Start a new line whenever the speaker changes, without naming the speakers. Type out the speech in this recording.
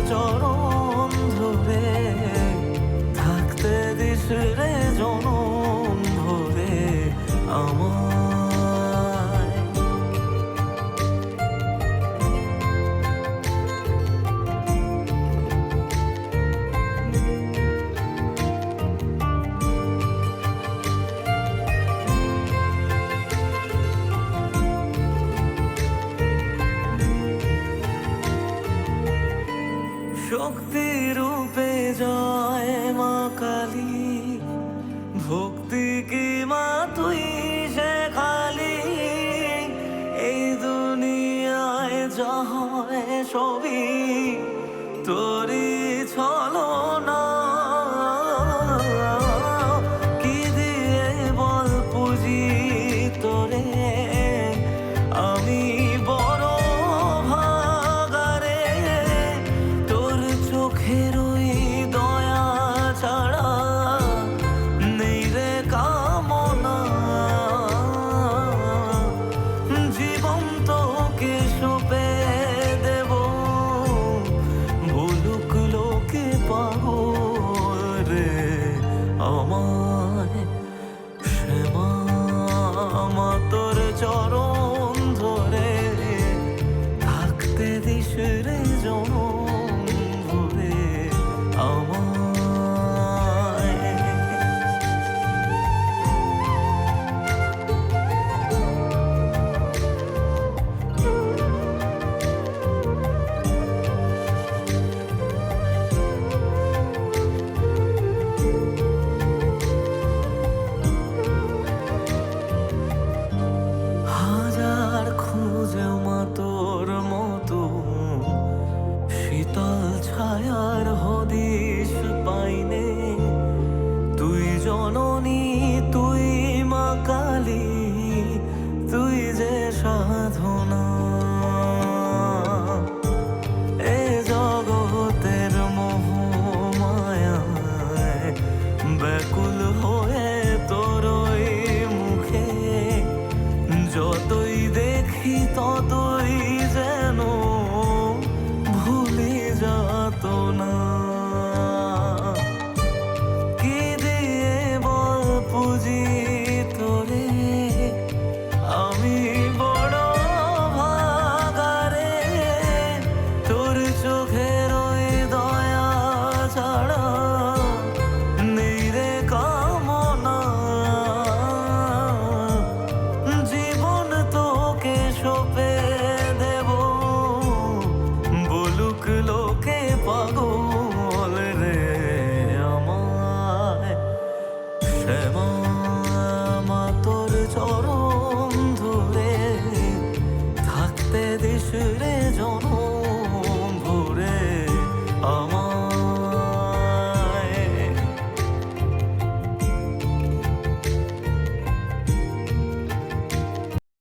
চরণ ধরে থাকতে দিস রে জনম ভরে আমায়। শক্তি রূপে জয় মা কালী, ভক্তি কি মা তুই সে খালি। এই দুনিয়ায় যা হয় সবই তোরই ছলনা। কি দিয়ে বল পুজি তোরে আমি বড় ভাগারে। তোর চোখের ওই দয়া ছাড়া নেই রে কামনা। জীবন তোকে সঁপে দেব, বলুক লোকে পাগল রে আমায়। শ্যামা মা তোর চরণ ধরে থাকতে দিস রে জনম ভরে আমায়। হাজার খুঁজেও মা তোর মতো শীতল ছায়ার হদিশ পাইনে। তুই জননী তুই মা কালী, তুই যে সাধনা। এ জগতের মোহ মায়ায় ব্যাকুল হয়ে তোরই মুখে যতই দেখি ততই যেন ভুলে যাত না। কি দিয়ে বল পুজি তোরে আমি বড় ভাগারে। তোর চোখে